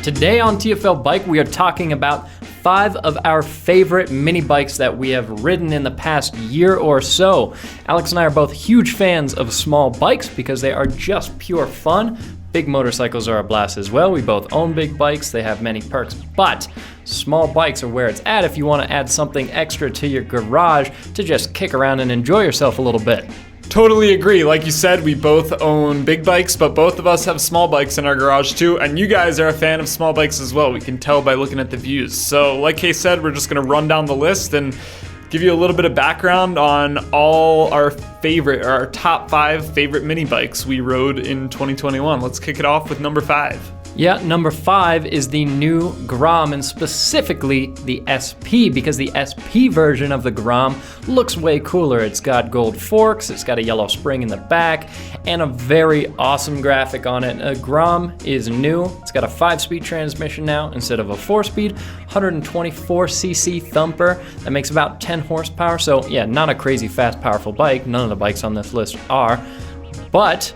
Today on TFL Bike, we are talking about 5 of our favorite mini bikes that we have ridden in the past year or so. Alex and I are both huge fans of small bikes because they are just pure fun. Big motorcycles are a blast as well. We both own big bikes. They have many perks, but small bikes are where it's at if you want to add something extra to your garage to just kick around and enjoy yourself a little bit. Totally agree. Like you said, we both own big bikes, but both of us have small bikes in our garage too, and you guys are a fan of small bikes as well. We can tell by looking at the views. So like Kay said, we're just going to run down the list and give you a little bit of background on all our top 5 favorite mini bikes we rode in 2021. Let's kick it off with number 5. Yeah, number 5 is the new Grom, and specifically the SP, because the SP version of the Grom looks way cooler. It's got gold forks, it's got a yellow spring in the back, and a very awesome graphic on it. A Grom is new. It's got a 5-speed transmission now instead of a 4-speed, 124cc thumper that makes about 10 horsepower. So yeah, not a crazy fast, powerful bike. None of the bikes on this list are, but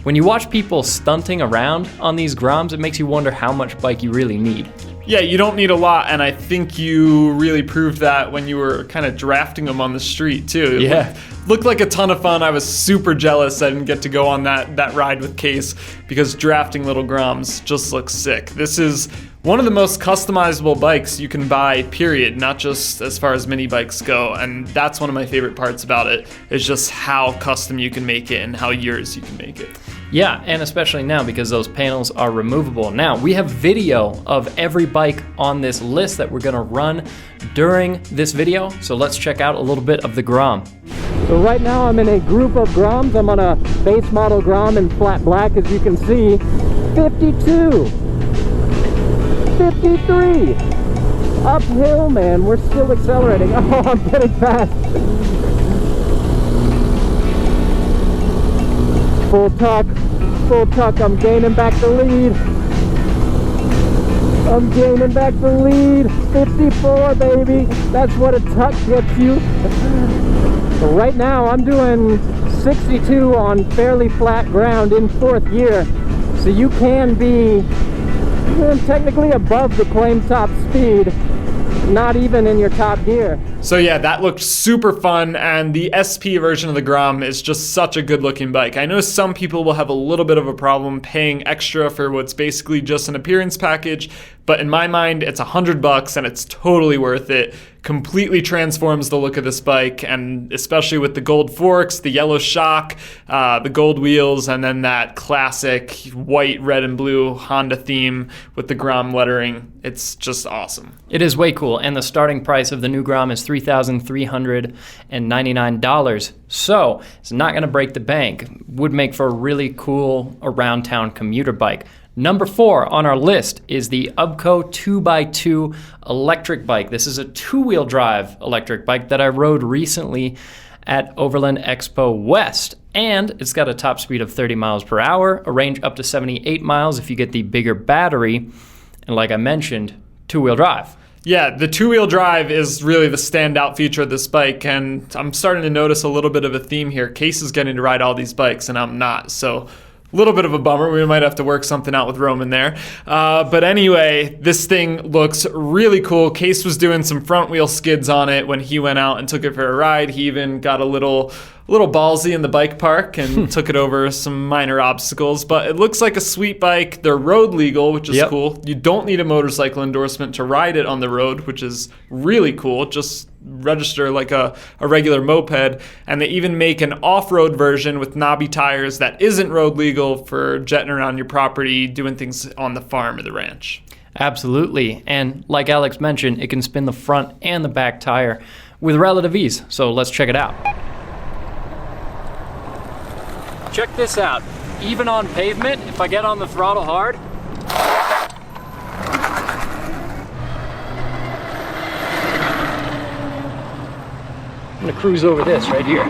when you watch people stunting around on these Groms, it makes you wonder how much bike you really need. Yeah, you don't need a lot, and I think you really proved that when you were kind of drafting them on the street too. Yeah. Looked like a ton of fun. I was super jealous I didn't get to go on that ride with Case because drafting little Groms just looks sick. This is one of the most customizable bikes you can buy, period, not just as far as mini bikes go. And that's one of my favorite parts about it, is just how custom you can make it and how yours you can make it. Yeah, and especially now because those panels are removable. Now, we have video of every bike on this list that we're gonna run during this video. So let's check out a little bit of the Grom. So right now I'm in a group of Groms. I'm on a base model Grom in flat black, as you can see. 52, 53, uphill, man, we're still accelerating. Oh, I'm getting fast. Full tuck, I'm gaining back the lead. 54, baby, that's what a tuck gets you. So right now I'm doing 62 on fairly flat ground in 4th gear, so you can be technically above the claim top speed, not even in your top gear. So yeah, that looked super fun, and the SP version of the Grom is just such a good looking bike. I know some people will have a little bit of a problem paying extra for what's basically just an appearance package, but in my mind, it's $100 and it's totally worth it. Completely transforms the look of this bike, and especially with the gold forks, the yellow shock, the gold wheels, and then that classic white, red, and blue Honda theme with the Grom lettering. It's just awesome. It is way cool, and the starting price of the new Grom is $3,399. So it's not going to break the bank. Would make for a really cool around town commuter bike. Number 4 on our list is the UBCO 2x2 electric bike. This is a 2-wheel drive electric bike that I rode recently at Overland Expo West. And it's got a top speed of 30 miles per hour, a range up to 78 miles if you get the bigger battery. And like I mentioned, 2-wheel drive. Yeah, the 2-wheel drive is really the standout feature of this bike, and I'm starting to notice a little bit of a theme here. Case is getting to ride all these bikes, and I'm not, so a little bit of a bummer. We might have to work something out with Roman there. But anyway, this thing looks really cool. Case was doing some front wheel skids on it when he went out and took it for a ride. He even got a little ballsy in the bike park and took it over some minor obstacles. But it looks like a sweet bike. They're road legal, which is cool. You don't need a motorcycle endorsement to ride it on the road, which is really cool. Just register like a regular moped. And they even make an off-road version with knobby tires that isn't road legal for jetting around your property, doing things on the farm or the ranch. Absolutely. And like Alex mentioned, it can spin the front and the back tire with relative ease. So let's check it out. Check this out. Even on pavement, if I get on the throttle hard, I'm gonna cruise over this right here.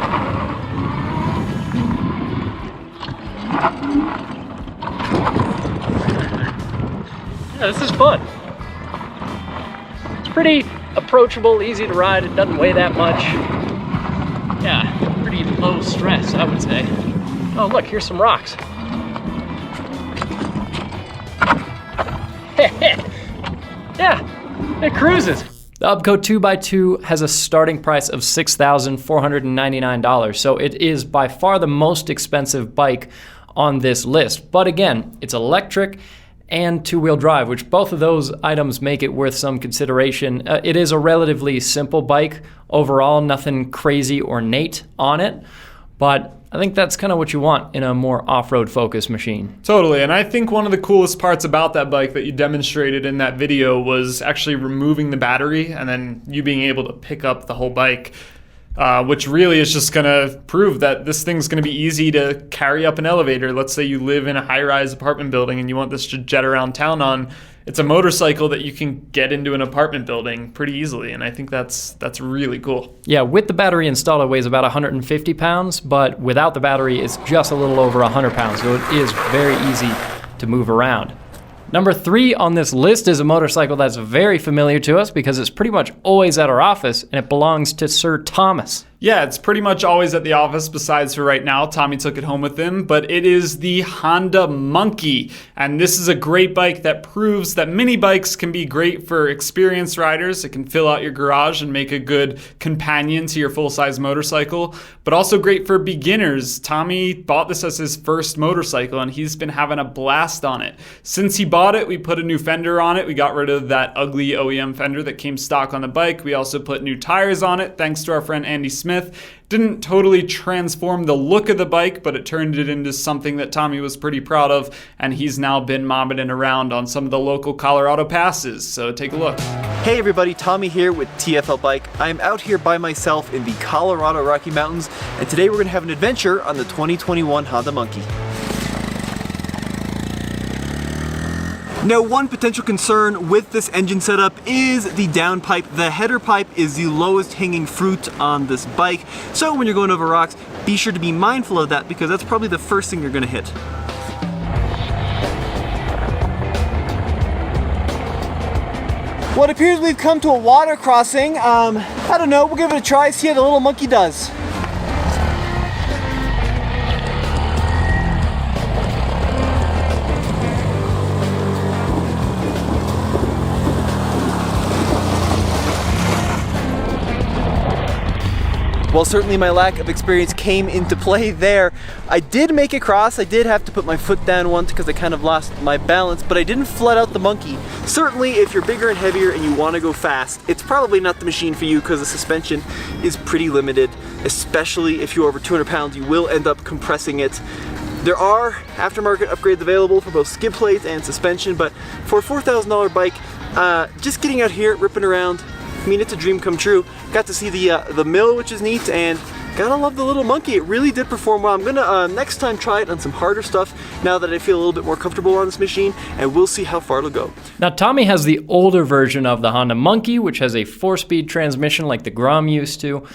Yeah, this is fun. It's pretty approachable, easy to ride. It doesn't weigh that much. Yeah, pretty low stress, I would say. Oh, look, here's some rocks. Yeah, it cruises. The UBCO 2x2 has a starting price of $6,499, so it is by far the most expensive bike on this list. But again, it's electric and two-wheel drive, which both of those items make it worth some consideration. It is a relatively simple bike overall, nothing crazy ornate on it, but I think that's kind of what you want in a more off-road focused machine. Totally, and I think one of the coolest parts about that bike that you demonstrated in that video was actually removing the battery and then you being able to pick up the whole bike, which really is just going to prove that this thing's going to be easy to carry up an elevator. Let's say you live in a high-rise apartment building and you want this to jet around town on. It's a motorcycle that you can get into an apartment building pretty easily, and I think that's really cool. Yeah, with the battery installed, it weighs about 150 pounds, but without the battery, it's just a little over 100 pounds, so it is very easy to move around. Number 3 on this list is a motorcycle that's very familiar to us because it's pretty much always at our office, and it belongs to Sir Thomas. Yeah, it's pretty much always at the office besides for right now. Tommy took it home with him, but it is the Honda Monkey. And this is a great bike that proves that mini bikes can be great for experienced riders. It can fill out your garage and make a good companion to your full-size motorcycle, but also great for beginners. Tommy bought this as his first motorcycle and he's been having a blast on it. Since he bought it, we put a new fender on it. We got rid of that ugly OEM fender that came stock on the bike. We also put new tires on it, thanks to our friend Andy Smith. Didn't totally transform the look of the bike, but it turned it into something that Tommy was pretty proud of, and he's now been mobbing it around on some of the local Colorado passes, so take a look. Hey everybody, Tommy here with TFL Bike. I'm out here by myself in the Colorado Rocky Mountains, and today we're going to have an adventure on the 2021 Honda Monkey. Now, one potential concern with this engine setup is the downpipe. The header pipe is the lowest hanging fruit on this bike, so when you're going over rocks, be sure to be mindful of that because that's probably the first thing you're going to hit. Well, it appears we've come to a water crossing. I don't know, we'll give it a try, see how the little monkey does. Well, certainly my lack of experience came into play there. I did make it cross. I did have to put my foot down once because I kind of lost my balance, but I didn't flood out the monkey. Certainly, if you're bigger and heavier and you want to go fast, it's probably not the machine for you because the suspension is pretty limited, especially if you're over 200 pounds, you will end up compressing it. There are aftermarket upgrades available for both skid plates and suspension, but for a $4,000 bike, just getting out here, ripping around, I mean, it's a dream come true. Got to see the mill, which is neat, and gotta love the little monkey. It really did perform well. I'm gonna next time try it on some harder stuff now that I feel a little bit more comfortable on this machine, and we'll see how far it'll go. Now, Tommy has the older version of the Honda Monkey, which has a 4-speed transmission like the Grom used to.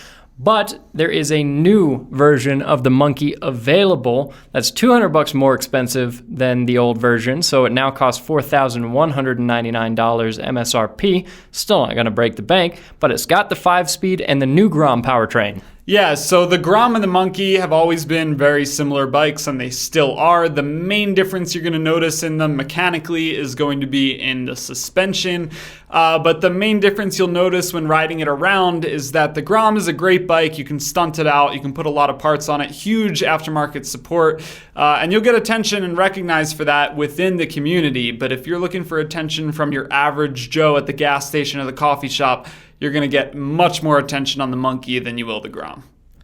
But there is a new version of the Monkey available that's $200 more expensive than the old version, so it now costs $4,199 MSRP. Still not going to break the bank, but it's got the 5-speed and the new Grom powertrain. Yeah, so the Grom and the Monkey have always been very similar bikes, and they still are. The main difference you're going to notice in them mechanically is going to be in the suspension. But the main difference you'll notice when riding it around is that the Grom is a great bike. You can stunt it out. You can put a lot of parts on it. Huge aftermarket support. And you'll get attention and recognized for that within the community. But if you're looking for attention from your average Joe at the gas station or the coffee shop, you're going to get much more attention on the Monkey than you will the Grom.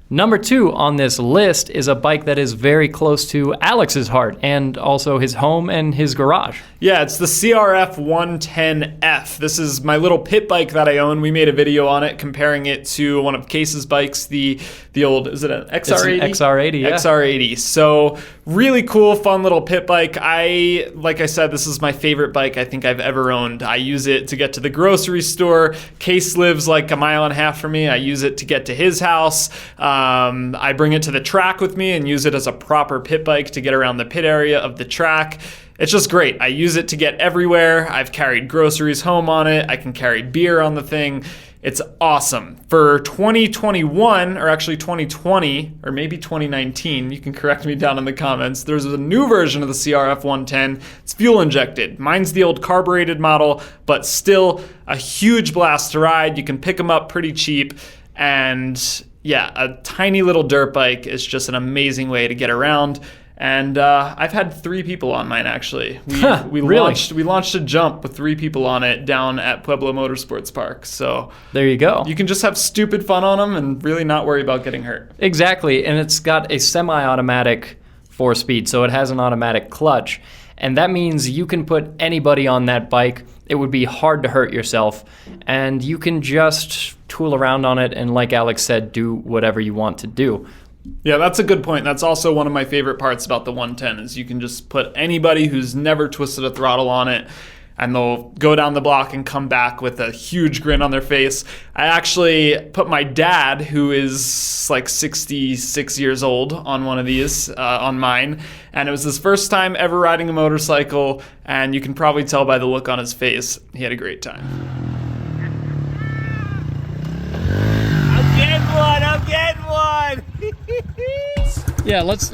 Number 2 on this list is a bike that is very close to Alex's heart and also his home and his garage. Yeah, it's the CRF 110F. This is my little pit bike that I own. We made a video on it comparing it to one of Case's bikes, the old, is it an XR80? It's an XR80, yeah. XR80. So really cool, fun little pit bike. Like I said, this is my favorite bike I think I've ever owned. I use it to get to the grocery store. Case lives like a mile and a half from me. I use it to get to his house. I bring it to the track with me and use it as a proper pit bike to get around the pit area of the track. It's just great. I use it to get everywhere. I've carried groceries home on it. I can carry beer on the thing. It's awesome. For 2021, or actually 2020, or maybe 2019, you can correct me down in the comments, there's a new version of the CRF 110. It's fuel injected. Mine's the old carbureted model, but still a huge blast to ride. You can pick them up pretty cheap. And yeah, a tiny little dirt bike is just an amazing way to get around. And I've had 3 people on mine, actually. We launched a jump with 3 people on it down at Pueblo Motorsports Park. So there you go. You can just have stupid fun on them and really not worry about getting hurt. Exactly, and it's got a semi-automatic 4-speed, so it has an automatic clutch. And that means you can put anybody on that bike. It would be hard to hurt yourself. And you can just tool around on it and, like Alex said, do whatever you want to do. Yeah, that's a good point. That's also one of my favorite parts about the 110 is you can just put anybody who's never twisted a throttle on it and they'll go down the block and come back with a huge grin on their face. I actually put my dad, who is like 66 years old, on one of these, on mine, and it was his first time ever riding a motorcycle, and you can probably tell by the look on his face, he had a great time. I'm getting one! Yeah, let's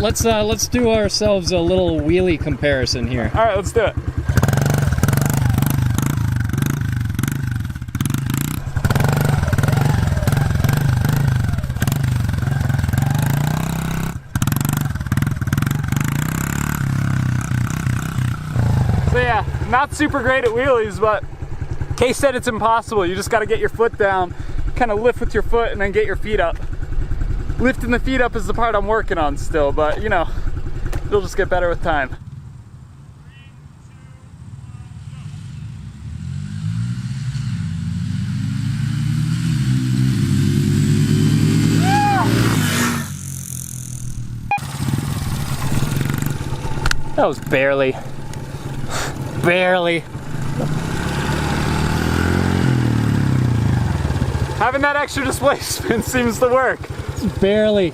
do ourselves a little wheelie comparison here. All right, let's do it. So yeah, not super great at wheelies, but Case said it's impossible. You just got to get your foot down, kind of lift with your foot, and then get your feet up. Lifting the feet up is the part I'm working on still, but you know, it'll just get better with time. That was barely. Having that extra displacement seems to work. Barely.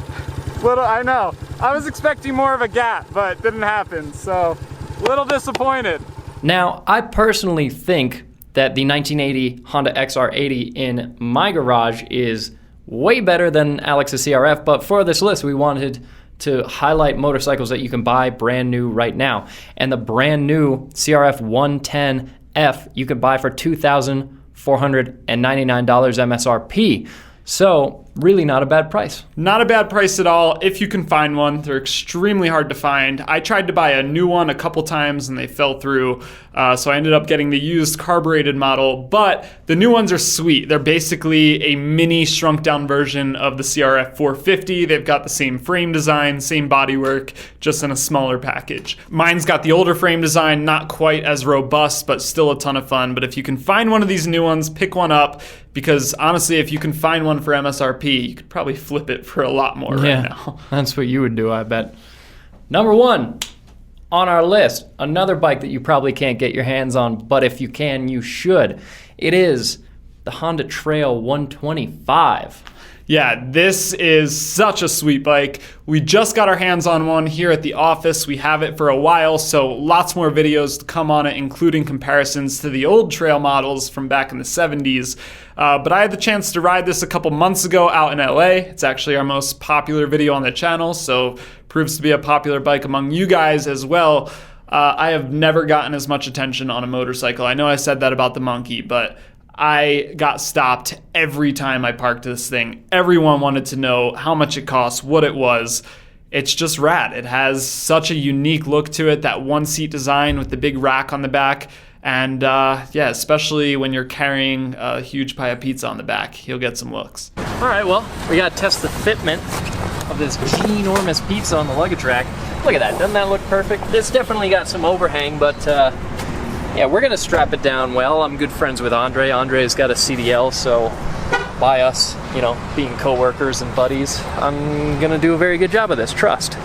I know. I was expecting more of a gap, but didn't happen, so a little disappointed. Now, I personally think that the 1980 Honda XR80 in my garage is way better than Alex's CRF, but for this list, we wanted to highlight motorcycles that you can buy brand new right now. And the brand new CRF 110F you can buy for $2,499 MSRP. So really not a bad price. Not a bad price at all if you can find one. They're extremely hard to find. I tried to buy a new one a couple times and they fell through. So I ended up getting the used carbureted model, but the new ones are sweet. They're basically a mini shrunk down version of the CRF 450. They've got the same frame design, same bodywork, just in a smaller package. Mine's got the older frame design, not quite as robust, but still a ton of fun. But if you can find one of these new ones, pick one up, because honestly, if you can find one for MSRP, you could probably flip it for a lot more right now. That's what you would do, I bet. Number 1 on our list, another bike that you probably can't get your hands on, but if you can, you should. It is the Honda Trail 125. Yeah, this is such a sweet bike. We just got our hands on one here at the office. We have it for a while, so lots more videos to come on it, including comparisons to the old trail models from back in the 70s. But I had the chance to ride this a couple months ago out in LA. It's actually our most popular video on the channel, so proves to be a popular bike among you guys as well. I have never gotten as much attention on a motorcycle. I know I said that about the Monkey, but I got stopped every time I parked this thing. Everyone wanted to know how much it cost, what it was. It's just rad. It has such a unique look to it, that one-seat design with the big rack on the back. And yeah, especially when you're carrying a huge pie of pizza on the back, you'll get some looks. All right, well, we got to test the fitment of this ginormous pizza on the luggage rack. Look at that, doesn't that look perfect? It's definitely got some overhang, but yeah, we're gonna strap it down well. I'm good friends with Andre. Andre's got a CDL, so by us, you know, being co-workers and buddies, I'm gonna do a very good job of this, trust.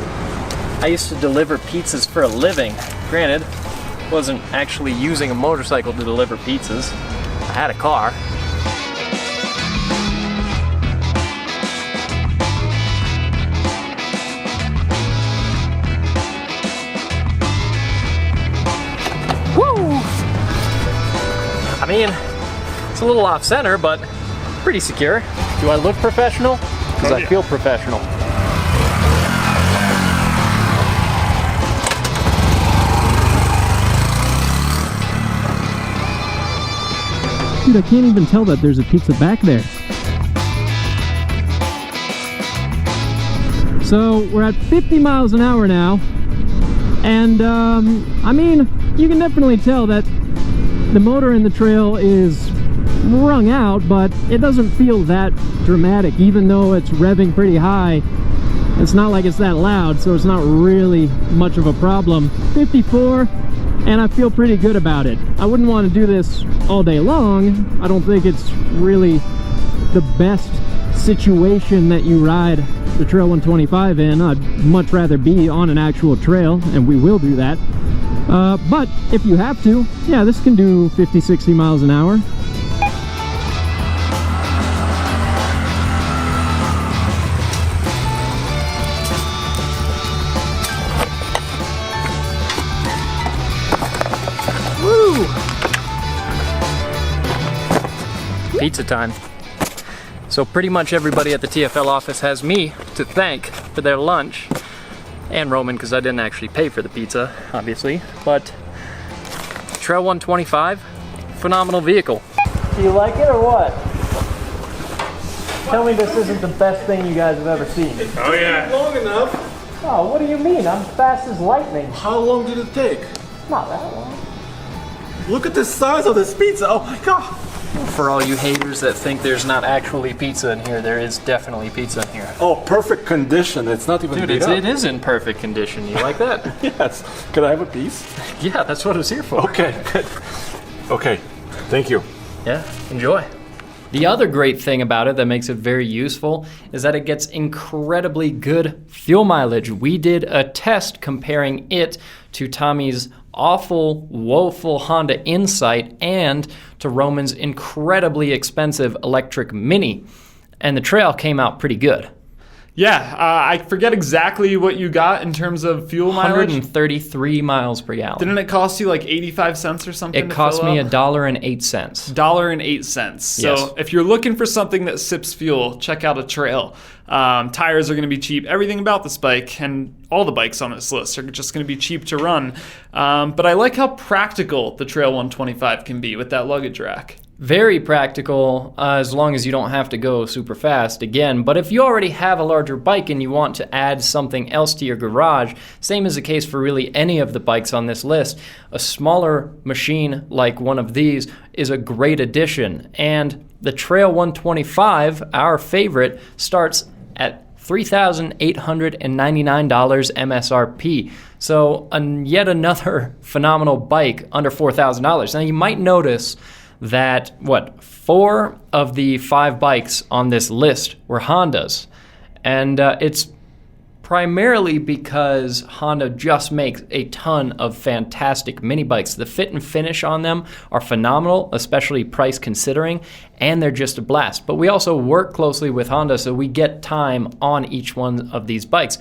I used to deliver pizzas for a living. Granted, wasn't actually using a motorcycle to deliver pizzas. I had a car. I mean, it's a little off center, but Pretty secure. Do I look professional? Because I feel professional. Dude, I can't even tell that there's a pizza back there. So we're at 50 miles an hour now, and I mean, you can definitely tell that the motor in the trail is wrung out, but it doesn't feel that dramatic. Even though it's revving pretty high, it's not like it's that loud, so it's not really much of a problem. 54, and I feel pretty good about it. I wouldn't want to do this all day long. I don't think it's really the best situation that you ride the Trail 125 in. I'd much rather be on an actual trail, and we will do that. But if you have to, yeah, this can do 50-60 miles an hour. Woo! Pizza time. So pretty much everybody at the TFL office has me to thank for their lunch, and Roman, because I didn't actually pay for the pizza, obviously. But Trail 125, phenomenal vehicle. Do you like it or what? Tell me this isn't the best thing you guys have ever seen. Oh yeah. Long enough. Oh, what do you mean? I'm fast as lightning. How long did it take? Not that long. Look at the size of this pizza. Oh my god. For all you haters that think there's not actually pizza in here, there is definitely pizza in here. Oh, perfect condition. It's not even Dude, beat up. it is in perfect condition. You like that? Yes. Can I have a piece? Yeah, that's what it's here for. Okay. Good. Okay. Thank you. Yeah, enjoy. The other great thing about it that makes it very useful is that it gets incredibly good fuel mileage. We did a test comparing it to Tommy's awful, woeful Honda Insight and to Roman's incredibly expensive electric Mini, and the Trail came out pretty good. Yeah, I forget exactly what you got in terms of fuel mileage. 133 miles per gallon. Didn't it cost you like 85 cents or something? It cost me $1.08. $1.08. So Yes. if you're looking for something that sips fuel, check out a Trail. Tires are going to be cheap. Everything about this bike and all the bikes on this list are just going to be cheap to run. But I like how practical the Trail 125 can be with that luggage rack. Very practical, as long as you don't have to go super fast again. But if you already have a larger bike and you want to add something else to your garage, same is the case for really any of the bikes on this list, a smaller machine like one of these is a great addition. And the Trail 125, our favorite, starts at $3,899 MSRP. So yet another phenomenal bike under $4,000. Now you might notice that, 4 of the 5 bikes on this list were Hondas. And it's primarily because Honda just makes a ton of fantastic mini bikes. The fit and finish on them are phenomenal, especially price considering, and they're just a blast. But we also work closely with Honda, so we get time on each one of these bikes.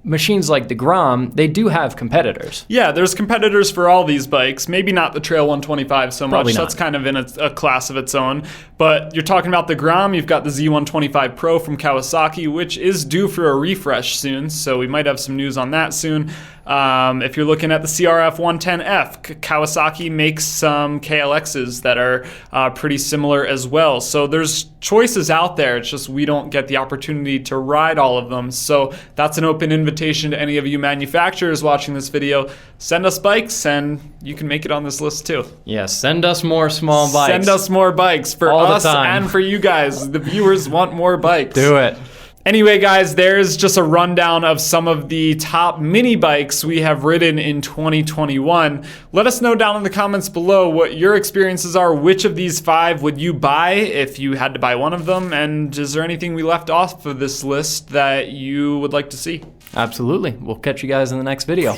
Machines like the Grom, they do have competitors. Yeah, there's competitors for all these bikes. Maybe not the Trail 125 so much. Probably not. That's kind of in a class of its own. But you're talking about the Grom. You've got the Z125 Pro from Kawasaki, which is due for a refresh soon. So we might have some news on that soon. If you're looking at the CRF 110F, Kawasaki makes some KLXs that are pretty similar as well. So there's choices out there. It's just we don't get the opportunity to ride all of them. So that's an open invitation to any of you manufacturers watching this video. Send us bikes and you can make it on this list too. Yeah, send us more small bikes. Send us more bikes for All the us time. and for you guys. The viewers want more bikes. Do it. Anyway, guys, there's just a rundown of some of the top mini bikes we have ridden in 2021. Let us know down in the comments below what your experiences are. Which of these 5 would you buy if you had to buy one of them? And is there anything we left off of this list that you would like to see? Absolutely. We'll catch you guys in the next video.